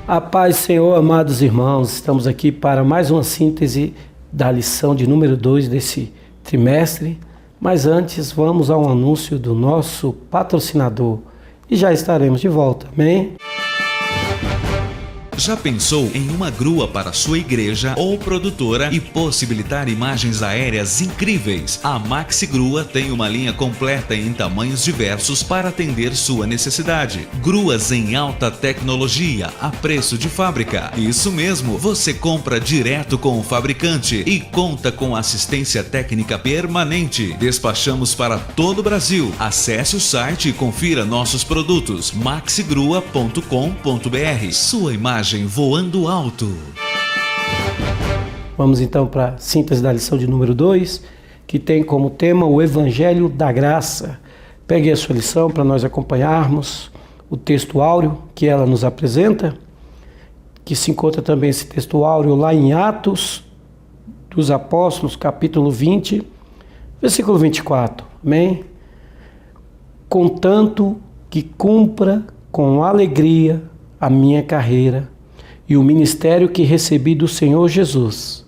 A paz, Senhor, amados irmãos, estamos aqui para mais uma síntese da lição de número 2 desse trimestre, mas antes vamos ao anúncio do nosso patrocinador e já estaremos de volta, amém? Já pensou em uma grua para sua igreja ou produtora e possibilitar imagens aéreas incríveis? A Maxi Grua tem uma linha completa em tamanhos diversos para atender sua necessidade. Gruas em alta tecnologia a preço de fábrica. Isso mesmo, você compra direto com o fabricante e conta com assistência técnica permanente. Despachamos para todo o Brasil. Acesse o site e confira nossos produtos maxigrua.com.br. Sua imagem voando alto. Vamos então para a síntese da lição de número 2, que tem como tema o Evangelho da Graça. Pegue a sua lição para nós acompanharmos o texto áureo que ela nos apresenta, que se encontra também esse texto áureo lá em Atos dos Apóstolos, capítulo 20, versículo 24. Amém? Contanto que cumpra com alegria a minha carreira e o ministério que recebi do Senhor Jesus,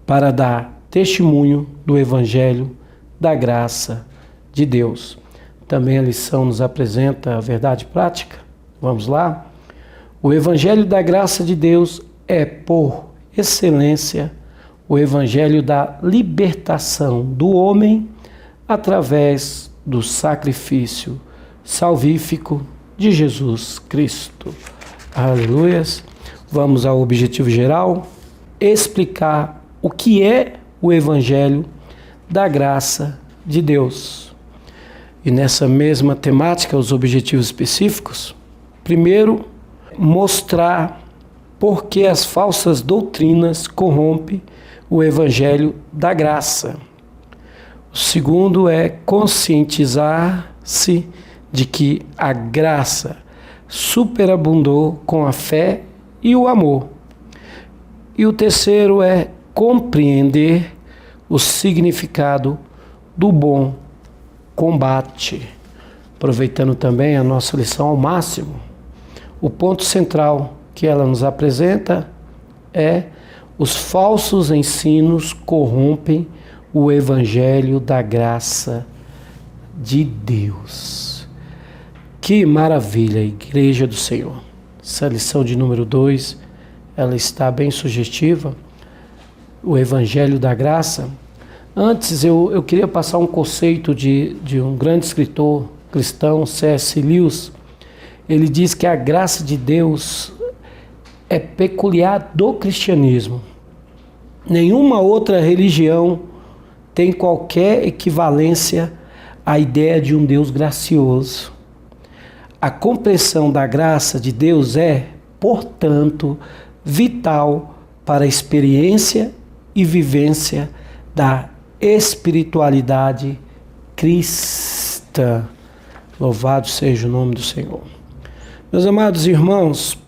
para dar testemunho do Evangelho da graça de Deus. Também a lição nos apresenta a verdade prática. Vamos lá? O Evangelho da graça de Deus é, por excelência, o Evangelho da libertação do homem através do sacrifício salvífico de Jesus Cristo. Aleluias. Vamos ao objetivo geral, explicar o que é o Evangelho da graça de Deus. E nessa mesma temática, os objetivos específicos, primeiro, mostrar por que as falsas doutrinas corrompem o Evangelho da graça. O segundo é conscientizar-se de que a graça superabundou com a fé e o amor. E o terceiro é compreender o significado do bom combate. Aproveitando também a nossa lição ao máximo, o ponto central que ela nos apresenta é: os falsos ensinos corrompem o Evangelho da graça de Deus. Que maravilha, Igreja do Senhor! Essa lição de número 2, ela está bem sugestiva, o Evangelho da Graça. Antes eu queria passar um conceito de um grande escritor cristão, C.S. Lewis. Ele diz que a graça de Deus é peculiar do cristianismo. Nenhuma outra religião tem qualquer equivalência à ideia de um Deus gracioso. A compreensão da graça de Deus é, portanto, vital para a experiência e vivência da espiritualidade cristã. Louvado seja o nome do Senhor. Meus amados irmãos,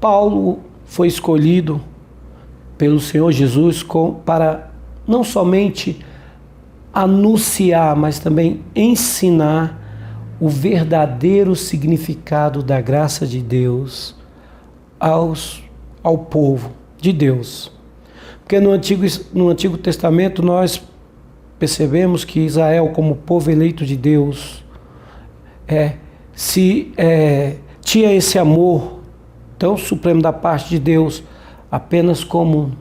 Paulo foi escolhido pelo Senhor Jesus para não somente anunciar, mas também ensinar o verdadeiro significado da graça de Deus ao povo de Deus. Porque no Antigo Testamento nós percebemos que Israel, como povo eleito de Deus, tinha esse amor tão supremo da parte de Deus, apenas como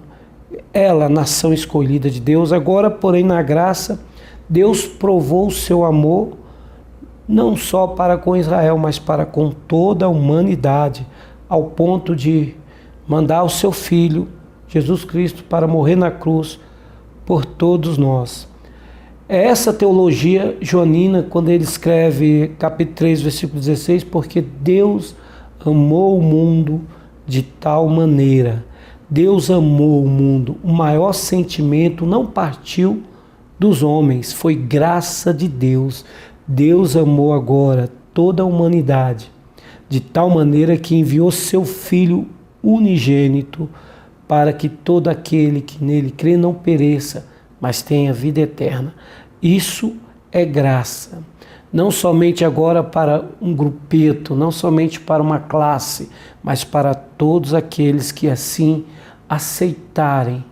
ela, nação escolhida de Deus. Agora, porém, na graça, Deus provou o seu amor não só para com Israel, mas para com toda a humanidade, ao ponto de mandar o seu Filho, Jesus Cristo, para morrer na cruz por todos nós. É essa teologia joanina, quando ele escreve capítulo 3, versículo 16, porque Deus amou o mundo de tal maneira. Deus amou o mundo. O maior sentimento não partiu dos homens, foi graça de Deus. Deus amou agora toda a humanidade, de tal maneira que enviou seu Filho unigênito, para que todo aquele que nele crê não pereça, mas tenha vida eterna. Isso é graça. não somente agora para um grupeto, não somente para uma classe, mas para todos aqueles que assim aceitarem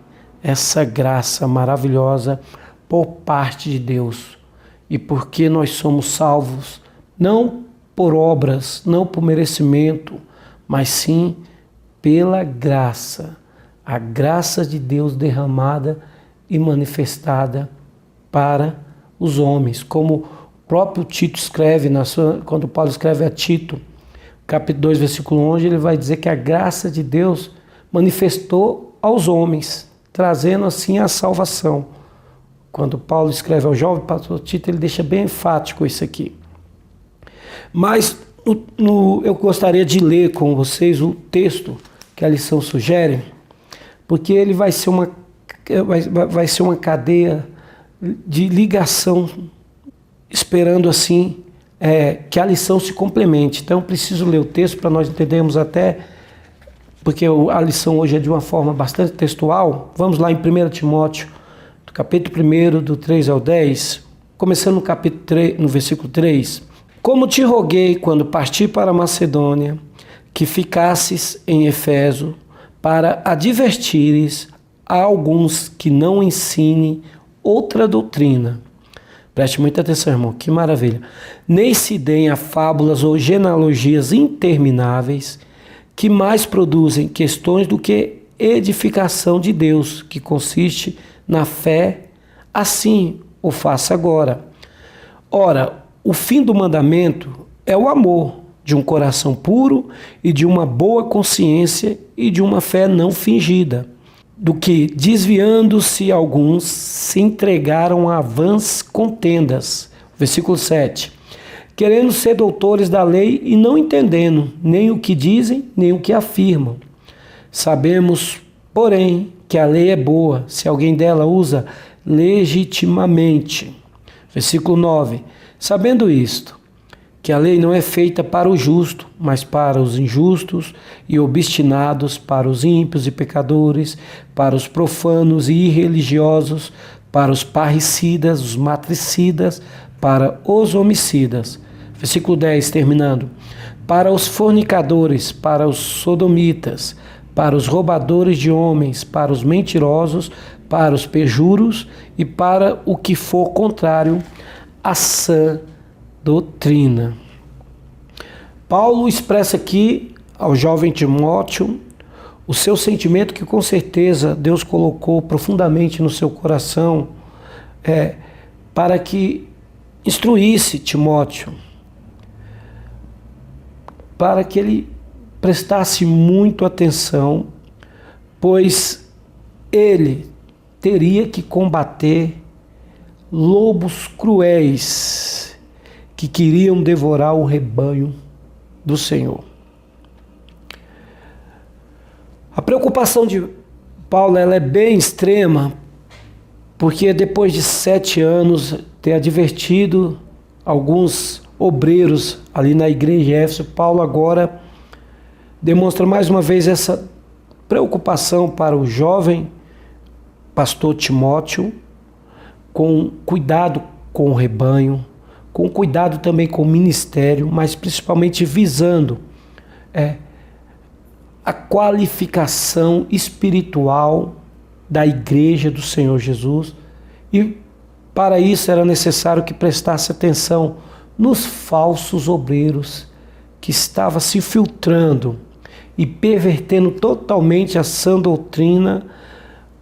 essa graça maravilhosa por parte de Deus. E porque nós somos salvos, não por obras, não por merecimento, mas sim pela graça, a graça de Deus derramada e manifestada para os homens, como o próprio Tito escreve, quando Paulo escreve a Tito, capítulo 2, versículo 11, ele vai dizer que a graça de Deus manifestou aos homens, trazendo assim a salvação. Quando Paulo escreve ao jovem pastor Tito, ele deixa bem enfático isso aqui. Mas eu gostaria de ler com vocês o texto que a lição sugere, porque ele vai ser uma cadeia de ligação, esperando assim que a lição se complemente. Então eu preciso ler o texto para nós entendermos até, porque a lição hoje é de uma forma bastante textual. Vamos lá em 1 Timóteo, do capítulo 1, do 3 ao 10, começando no capítulo 3, no versículo 3. Como te roguei quando parti para a Macedônia, que ficasses em Éfeso, para advertires a alguns que não ensinem outra doutrina. Preste muita atenção, irmão, que maravilha. Nem se deem a fábulas ou genealogias intermináveis, que mais produzem questões do que edificação de Deus, que consiste na fé. Assim o faça agora. Ora, o fim do mandamento é o amor, de um coração puro e de uma boa consciência e de uma fé não fingida, do que, desviando-se alguns, se entregaram a vãs contendas. Versículo 7. Querendo ser doutores da lei e não entendendo nem o que dizem, nem o que afirmam. Sabemos, porém, que a lei é boa, se alguém dela usa legitimamente. Versículo 9. Sabendo isto, que a lei não é feita para o justo, mas para os injustos e obstinados, para os ímpios e pecadores, para os profanos e irreligiosos, para os parricidas, os matricidas, para os homicidas. Versículo 10, terminando. Para os fornicadores, para os sodomitas, para os roubadores de homens, para os mentirosos, para os perjuros e para o que for contrário à sã doutrina. Paulo expressa aqui ao jovem Timóteo o seu sentimento que com certeza Deus colocou profundamente no seu coração para que instruísse Timóteo, para que ele prestasse muito atenção, pois ele teria que combater lobos cruéis que queriam devorar o rebanho do Senhor. A preocupação de Paulo ela é bem extrema, porque depois de 7 anos ter advertido alguns obreiros ali na igreja de Éfeso, Paulo agora demonstra mais uma vez essa preocupação para o jovem pastor Timóteo, com cuidado com o rebanho, com cuidado também com o ministério, mas principalmente visando a qualificação espiritual da igreja do Senhor Jesus. E para isso era necessário que prestasse atenção nos falsos obreiros que estavam se filtrando e pervertendo totalmente a sã doutrina,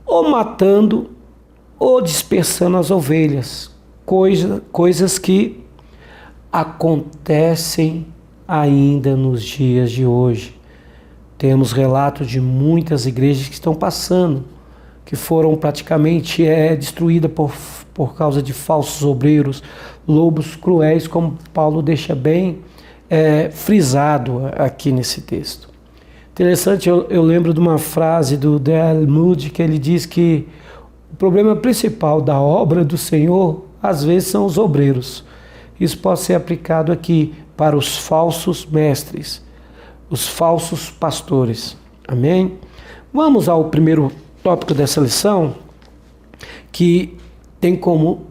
ou matando ou dispersando as ovelhas, coisas que acontecem ainda nos dias de hoje. Temos relatos de muitas igrejas que estão passando, que foram praticamente destruídas por causa de falsos obreiros, lobos cruéis, como Paulo deixa bem frisado aqui nesse texto. Interessante, eu lembro de uma frase do D.L. Moody, que ele diz que o problema principal da obra do Senhor, às vezes, são os obreiros. Isso pode ser aplicado aqui para os falsos mestres, os falsos pastores. Amém? Vamos ao primeiro tópico dessa lição, que tem como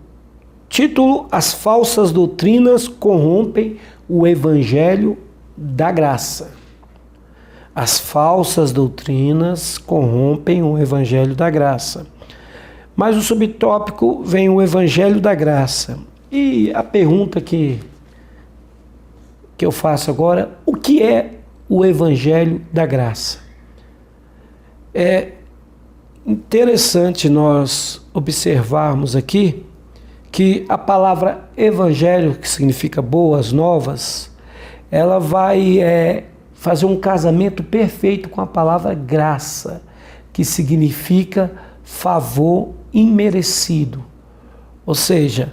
Título: As falsas doutrinas corrompem o evangelho da graça. As falsas doutrinas corrompem o evangelho da graça. Mas o subtópico vem o evangelho da graça. E a pergunta que eu faço agora: o que é o evangelho da graça? É interessante nós observarmos aqui que a palavra evangelho, que significa boas novas, ela vai fazer um casamento perfeito com a palavra graça, que significa favor imerecido. Ou seja,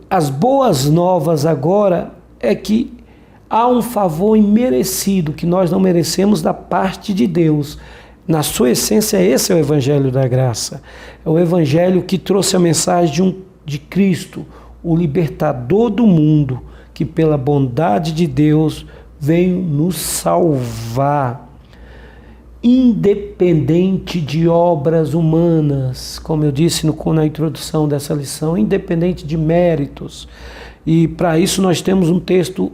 as boas novas agora é que há um favor imerecido que nós não merecemos da parte de Deus. Na sua essência, esse é o evangelho da graça. É o evangelho que trouxe a mensagem de Cristo, o libertador do mundo, que pela bondade de Deus veio nos salvar, independente de obras humanas, como eu disse na introdução dessa lição, independente de méritos. E para isso nós temos um texto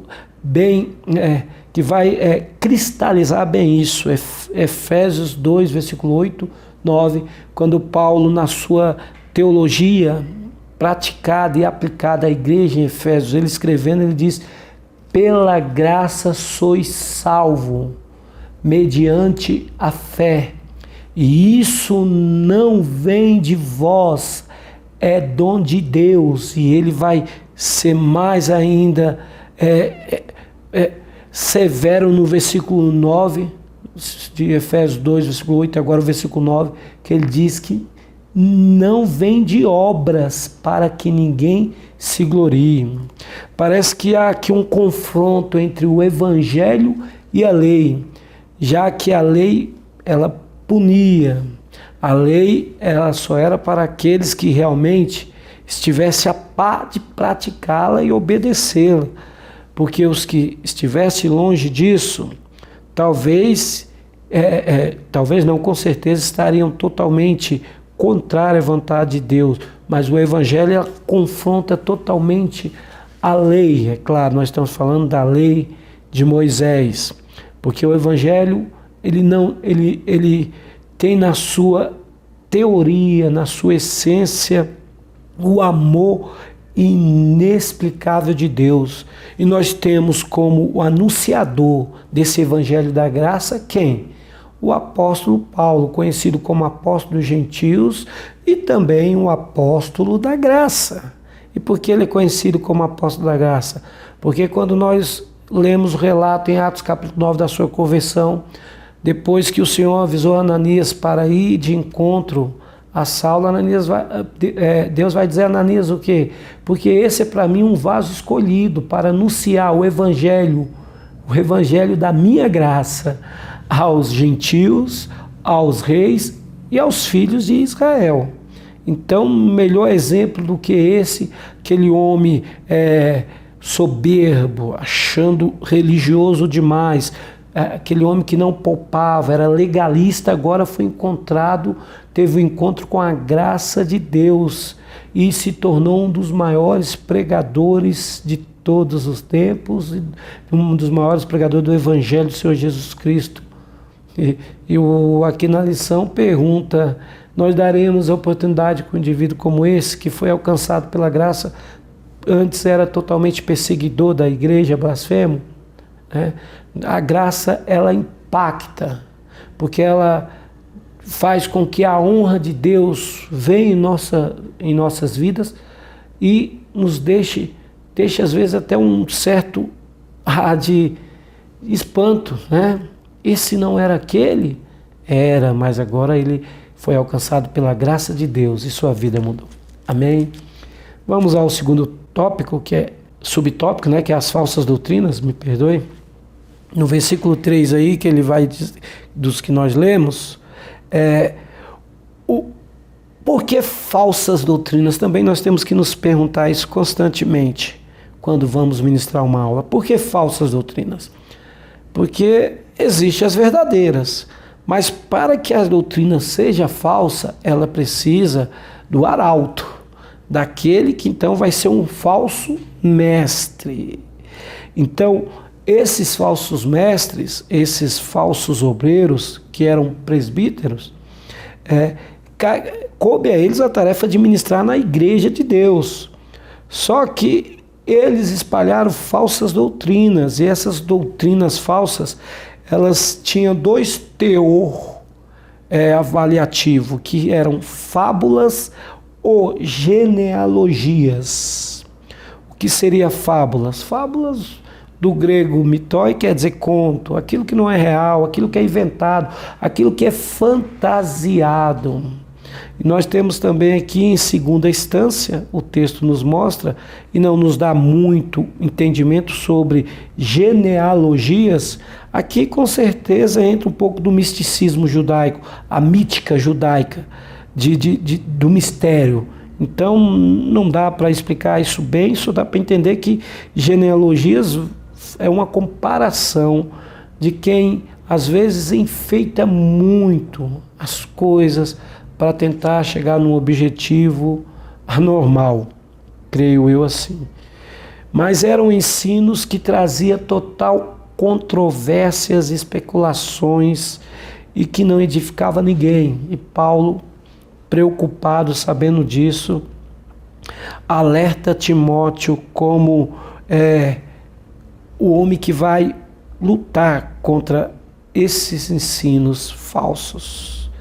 que vai cristalizar bem isso, Efésios 2, versículo 8, 9, quando Paulo, na sua teologia praticada e aplicada à igreja em Efésios, ele escrevendo, ele diz: pela graça sois salvo, mediante a fé, e isso não vem de vós, é dom de Deus. E ele vai ser mais ainda severo no versículo 9 de Efésios 2, versículo 8, agora o versículo 9, que ele diz que não vem de obras para que ninguém se glorie. Parece que há aqui um confronto entre o evangelho e a lei, já que a lei ela punia. A lei ela só era para aqueles que realmente estivessem a par de praticá-la e obedecê-la, porque os que estivessem longe disso, talvez não, com certeza estariam totalmente contrário à vontade de Deus. Mas o evangelho confronta totalmente a lei. É claro, nós estamos falando da lei de Moisés, porque o evangelho ele tem na sua teoria, na sua essência, o amor inexplicável de Deus. E nós temos como o anunciador desse evangelho da graça quem? O apóstolo Paulo, conhecido como apóstolo dos gentios e também o apóstolo da graça. E por que ele é conhecido como apóstolo da graça? Porque quando nós lemos o relato em Atos capítulo 9 da sua conversão, depois que o Senhor avisou Ananias para ir de encontro a Saulo, Deus vai dizer a Ananias o quê? Porque esse é para mim um vaso escolhido para anunciar o evangelho da minha graça aos gentios, aos reis e aos filhos de Israel. Então, melhor exemplo do que esse, aquele homem soberbo, achando religioso demais, aquele homem que não poupava, era legalista, agora foi encontrado, teve um encontro com a graça de Deus e se tornou um dos maiores pregadores de todos os tempos, um dos maiores pregadores do Evangelho do Senhor Jesus Cristo. Aqui na lição pergunta: nós daremos a oportunidade com um indivíduo como esse, que foi alcançado pela graça, antes era totalmente perseguidor da igreja, blasfemo? A graça, ela impacta, porque ela faz com que a honra de Deus venha em nossas vidas e nos deixe às vezes até um certo de espanto, né? Esse não era aquele? Era, mas agora ele foi alcançado pela graça de Deus e sua vida mudou. Amém? Vamos ao segundo tópico, que é subtópico, né? Que é as falsas doutrinas, me perdoe. No versículo 3 aí, que ele vai dos que nós lemos, por que falsas doutrinas? Também nós temos que nos perguntar isso constantemente quando vamos ministrar uma aula. Por que falsas doutrinas? Porque existem as verdadeiras, mas para que a doutrina seja falsa, ela precisa do arauto, daquele que então vai ser um falso mestre. Então, esses falsos mestres, esses falsos obreiros, que eram presbíteros, coube a eles a tarefa de ministrar na igreja de Deus. Só que eles espalharam falsas doutrinas, e essas doutrinas falsas, elas tinham dois teor avaliativo, que eram fábulas ou genealogias. O que seria fábulas? Fábulas do grego mitoi quer dizer conto, aquilo que não é real, aquilo que é inventado, aquilo que é fantasiado. E nós temos também aqui em segunda instância, o texto nos mostra, e não nos dá muito entendimento sobre genealogias, aqui com certeza entra um pouco do misticismo judaico, a mítica judaica, do mistério. Então não dá para explicar isso bem, só dá para entender que genealogias é uma comparação de quem às vezes enfeita muito as coisas para tentar chegar num objetivo anormal, creio eu assim. Mas eram ensinos que trazia total controvérsias, especulações e que não edificava ninguém. E Paulo, preocupado, sabendo disso, alerta Timóteo como o homem que vai lutar contra esses ensinos falsos.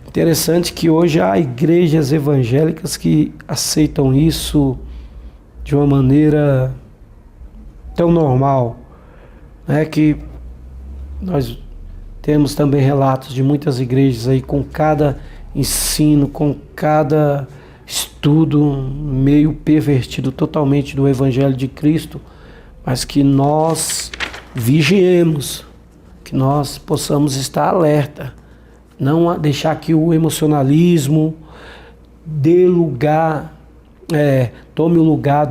Interessante que hoje há igrejas evangélicas que aceitam isso de uma maneira tão normal, né? Que nós temos também relatos de muitas igrejas aí com cada ensino, com cada estudo meio pervertido totalmente do Evangelho de Cristo, mas que nós vigiemos, que nós possamos estar alerta, não deixar que o emocionalismo dê lugar, tome o lugar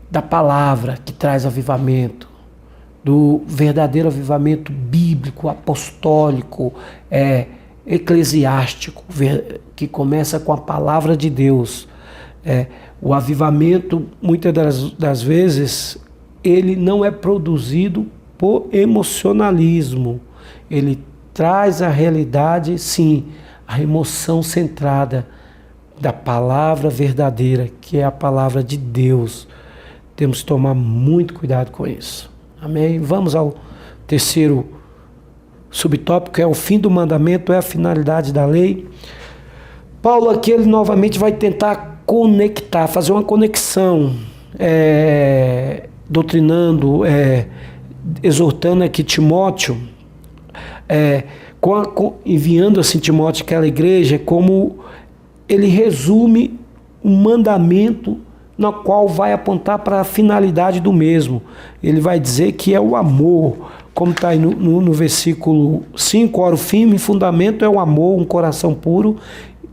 da palavra que traz avivamento, do verdadeiro avivamento bíblico, apostólico, eclesiástico, que começa com a palavra de Deus. O avivamento, muitas das vezes, ele não é produzido por emocionalismo, ele traz a realidade, sim, a emoção centrada da palavra verdadeira, que é a palavra de Deus. Temos que tomar muito cuidado com isso. Amém? Vamos ao terceiro subtópico, é o fim do mandamento, é a finalidade da lei. Paulo aqui, ele novamente vai tentar conectar, fazer uma conexão, doutrinando, exortando aqui Timóteo, enviando assim Timóteo àquela igreja, como ele resume um mandamento no qual vai apontar para a finalidade do mesmo. Ele vai dizer que é o amor, como está aí no versículo 5, ora, o firme fundamento é o amor, um coração puro,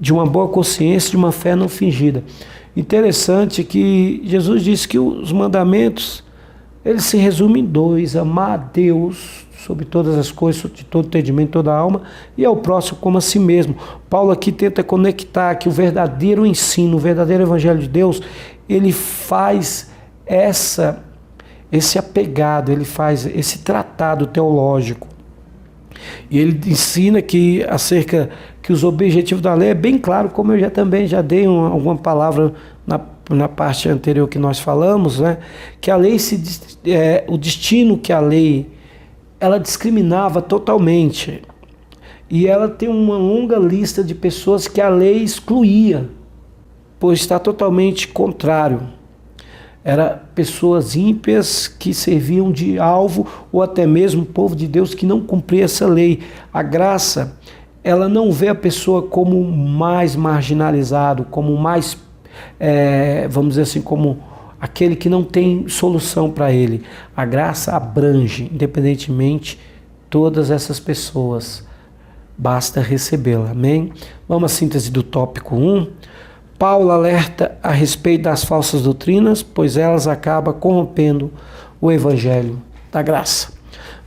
de uma boa consciência, de uma fé não fingida. Interessante que Jesus disse que os mandamentos, eles se resumem em dois: amar a Deus sobre todas as coisas, de todo entendimento, toda a alma, e ao próximo como a si mesmo. Paulo aqui tenta conectar que o verdadeiro ensino, o verdadeiro evangelho de Deus, ele faz esse apegado, ele faz esse tratado teológico. E ele ensina que acerca que os objetivos da lei é bem claro, como eu também já dei alguma palavra na parte anterior que nós falamos, né? Que a lei, o destino que a lei, ela discriminava totalmente. E ela tem uma longa lista de pessoas que a lei excluía, pois está totalmente contrário. Eram pessoas ímpias que serviam de alvo, ou até mesmo o povo de Deus que não cumpria essa lei. A graça, ela não vê a pessoa como mais marginalizado, como mais, vamos dizer assim, como aquele que não tem solução para ele. A graça abrange, independentemente, todas essas pessoas. Basta recebê-la. Amém? Vamos à síntese do tópico 1. Paulo alerta a respeito das falsas doutrinas, pois elas acabam corrompendo o evangelho da graça.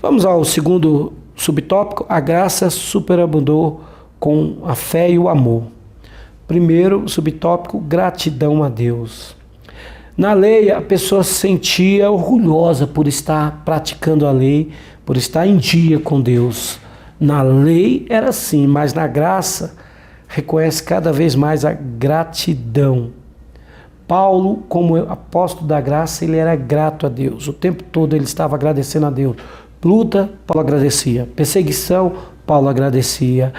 Vamos ao segundo subtópico: a graça superabundou com a fé e o amor. Primeiro, subtópico, gratidão a Deus. Na lei, a pessoa se sentia orgulhosa por estar praticando a lei, por estar em dia com Deus. Na lei era assim, mas na graça reconhece cada vez mais a gratidão. Paulo, como apóstolo da graça, ele era grato a Deus. O tempo todo ele estava agradecendo a Deus. Luta, Paulo agradecia. Perseguição, Paulo agradecia.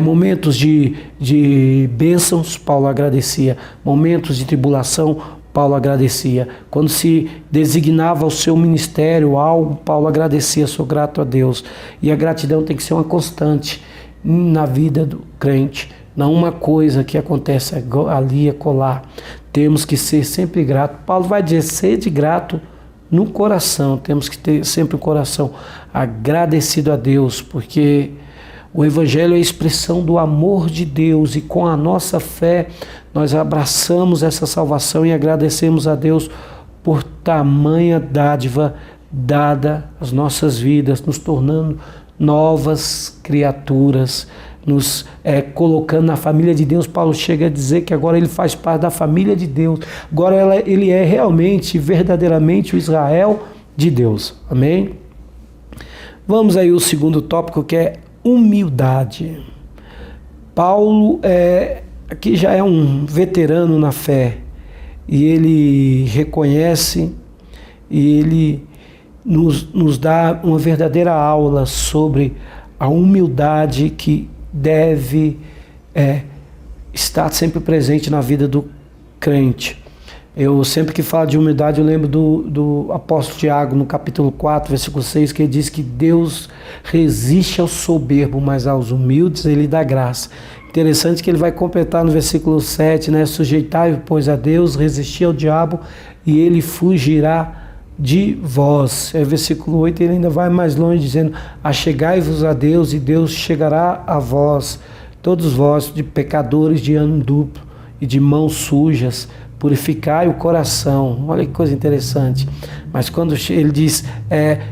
Momentos de bênçãos, Paulo agradecia. Momentos de tribulação, Paulo agradecia. Quando se designava o seu ministério, algo, Paulo agradecia, sou grato a Deus. E a gratidão tem que ser uma constante na vida do crente. Não uma coisa que acontece ali e acolá. Temos que ser sempre grato. Paulo vai dizer, sede grato no coração. Temos que ter sempre o coração agradecido a Deus, porque o Evangelho é a expressão do amor de Deus e com a nossa fé nós abraçamos essa salvação e agradecemos a Deus por tamanha dádiva dada às nossas vidas, nos tornando novas criaturas, nos colocando na família de Deus. Paulo chega a dizer que agora ele faz parte da família de Deus. Agora ele é realmente, verdadeiramente o Israel de Deus. Amém? Vamos aí ao segundo tópico, que é humildade. Paulo aqui já é um veterano na fé e ele reconhece e ele nos dá uma verdadeira aula sobre a humildade que deve estar sempre presente na vida do crente. Eu sempre que falo de humildade, eu lembro do apóstolo Tiago, no capítulo 4, versículo 6, que ele diz que Deus resiste ao soberbo, mas aos humildes ele dá graça. Interessante que ele vai completar no versículo 7, né? Sujeitai-vos, pois, a Deus, resistir ao diabo e ele fugirá de vós. Versículo 8, ele ainda vai mais longe, dizendo, achegai-vos a Deus e Deus chegará a vós. Todos vós, de pecadores de ano duplo e de mãos sujas, purificai o coração. Olha que coisa interessante. Mas quando ele diz,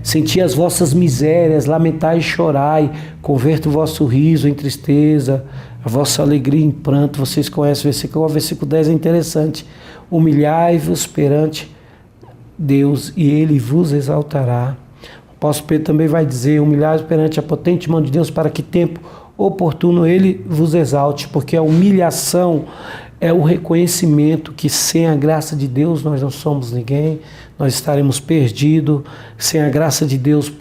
senti as vossas misérias, lamentai e chorai, converta o vosso riso em tristeza, a vossa alegria em pranto. Vocês conhecem o versículo 10 é interessante. Humilhai-vos perante Deus e ele vos exaltará. O apóstolo Pedro também vai dizer, humilhai-vos perante a potente mão de Deus, para que tempo oportuno ele vos exalte, porque a humilhação é o reconhecimento que sem a graça de Deus nós não somos ninguém, nós estaremos perdidos. Sem a graça de Deus,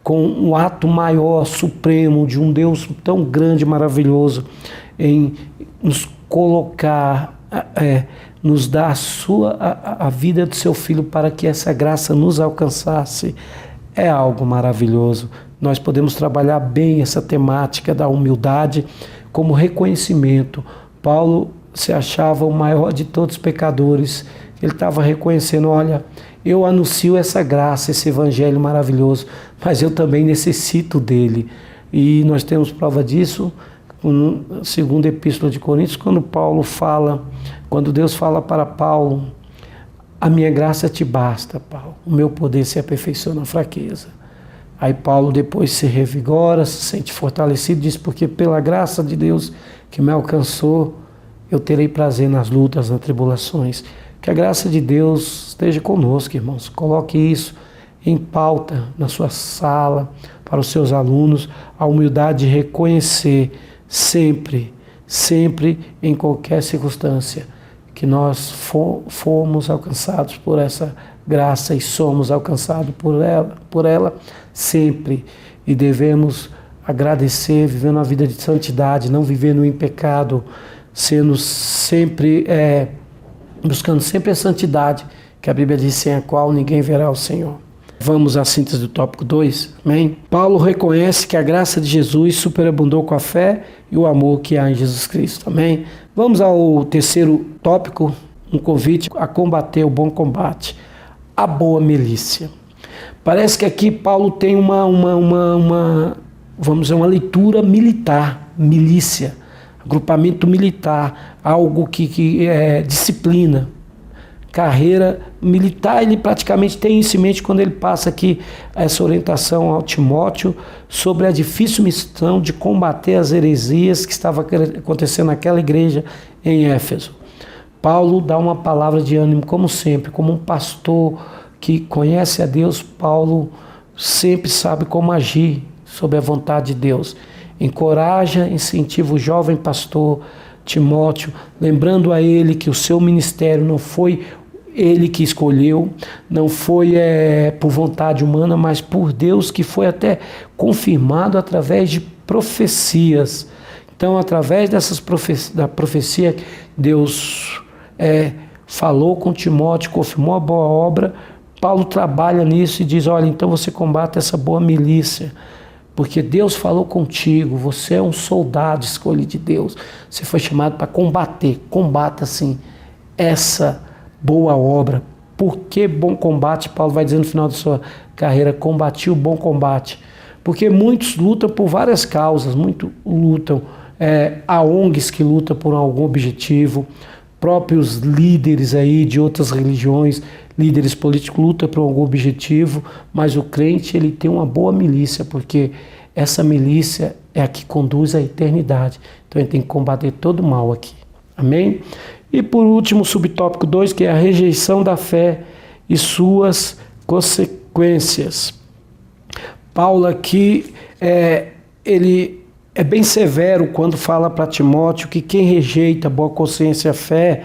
com um ato maior, supremo, de um Deus tão grande, maravilhoso, em nos colocar, nos dar a vida do seu Filho para que essa graça nos alcançasse, é algo maravilhoso. Nós podemos trabalhar bem essa temática da humildade como reconhecimento. Paulo se achava o maior de todos os pecadores. Ele estava reconhecendo, olha, eu anuncio essa graça, esse evangelho maravilhoso, mas eu também necessito dele. E nós temos prova disso na segunda epístola de Coríntios, quando Deus fala para Paulo, a minha graça te basta, Paulo, o meu poder se aperfeiçoa na fraqueza. Aí Paulo depois se revigora, se sente fortalecido, diz, porque pela graça de Deus que me alcançou, eu terei prazer nas lutas, nas tribulações. Que a graça de Deus esteja conosco, irmãos. Coloque isso em pauta na sua sala, para os seus alunos, a humildade de reconhecer sempre, em qualquer circunstância, que nós fomos alcançados por essa graça e somos alcançados por ela sempre. E devemos agradecer, vivendo uma vida de santidade, não vivendo em pecado, sendo sempre, buscando sempre a santidade, que a Bíblia diz, sem a qual ninguém verá o Senhor. Vamos à síntese do tópico 2, amém? Paulo reconhece que a graça de Jesus superabundou com a fé e o amor que há em Jesus Cristo, amém? Vamos ao terceiro tópico, um convite a combater o bom combate, a boa milícia. Parece que aqui Paulo tem vamos dizer, uma leitura militar, milícia, agrupamento militar, algo que é disciplina, carreira militar, ele praticamente tem isso em mente quando ele passa aqui essa orientação ao Timóteo sobre a difícil missão de combater as heresias que estava acontecendo naquela igreja em Éfeso. Paulo dá uma palavra de ânimo, como sempre, como um pastor que conhece a Deus. Paulo sempre sabe como agir sob a vontade de Deus. Encoraja, incentiva o jovem pastor Timóteo, lembrando a ele que o seu ministério não foi ele que escolheu, não foi por vontade humana, mas por Deus, que foi até confirmado através de profecias. Então, através da profecia, Deus falou com Timóteo, confirmou a boa obra. Paulo trabalha nisso e diz: olha, então você combate essa boa milícia, porque Deus falou contigo, você é um soldado escolhido de Deus, você foi chamado para combater, combata assim essa boa obra. Por que bom combate? Paulo vai dizer no final da sua carreira: combati o bom combate. Porque muitos lutam por várias causas, muitos lutam, há ONGs que lutam por algum objetivo, próprios líderes aí de outras religiões, líderes políticos lutam por algum objetivo, mas o crente ele tem uma boa milícia, porque essa milícia é a que conduz à eternidade. Então ele tem que combater todo o mal aqui. Amém? E por último, subtópico 2, que é a rejeição da fé e suas consequências. Paulo aqui, ele é bem severo quando fala para Timóteo que quem rejeita a boa consciência e a fé,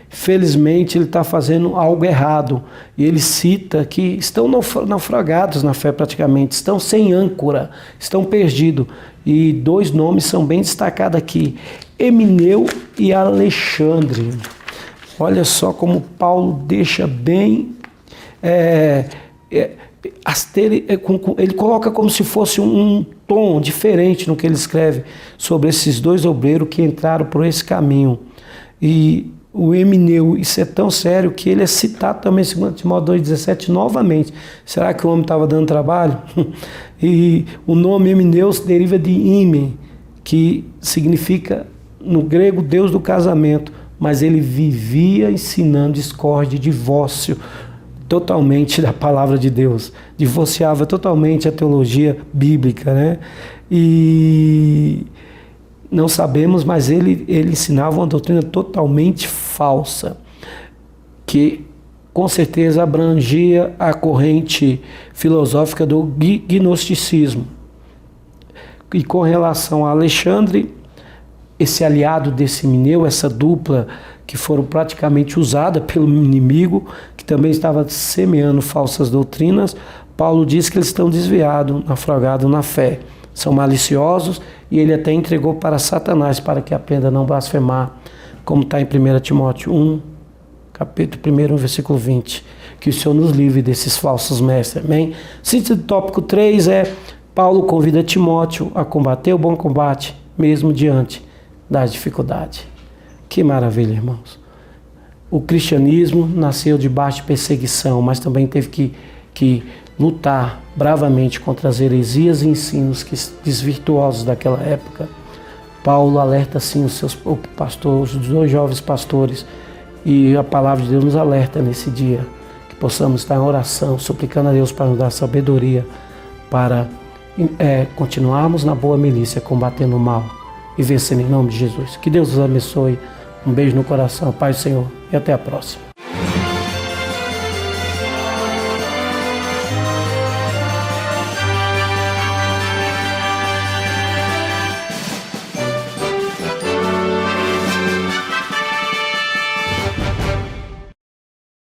felizmente ele está fazendo algo errado. E ele cita que estão naufragados na fé praticamente, estão sem âncora, estão perdidos. E 2 nomes são bem destacados aqui: Emineu e Alexandre. Olha só como Paulo deixa bem... ele coloca como se fosse um tom diferente no que ele escreve sobre esses 2 obreiros que entraram por esse caminho. E o Emineu, isso é tão sério que ele é citado também em 2 Timóteo 2,17 novamente. Será que o homem estava dando trabalho? E o nome Emineu se deriva de Ímen, que significa no grego Deus do casamento, mas ele vivia ensinando discórdia e divórcio totalmente da palavra de Deus, divorciava totalmente a teologia bíblica, né? E não sabemos, mas ele ensinava uma doutrina totalmente falsa, que com certeza abrangia a corrente filosófica do gnosticismo. E com relação a Alexandre, esse aliado desse Emineu, essa dupla que foram praticamente usada pelo inimigo, que também estava semeando falsas doutrinas, Paulo diz que eles estão desviados, naufragados na fé, são maliciosos, e ele até entregou para Satanás para que aprenda a não blasfemar, como está em 1 Timóteo 1, capítulo 1, versículo 20, que o Senhor nos livre desses falsos mestres, amém? Síntese do tópico 3 Paulo convida Timóteo a combater o bom combate, mesmo diante das dificuldades. Que maravilha, irmãos. O cristianismo nasceu debaixo de perseguição, mas também teve que lutar bravamente contra as heresias e ensinos desvirtuosos daquela época. Paulo alerta assim os 2 jovens pastores, e a palavra de Deus nos alerta nesse dia, que possamos estar em oração, suplicando a Deus para nos dar sabedoria, para continuarmos na boa milícia, combatendo o mal e vencendo em nome de Jesus. Que Deus os abençoe. Um beijo no coração, Pai do Senhor, e até a próxima.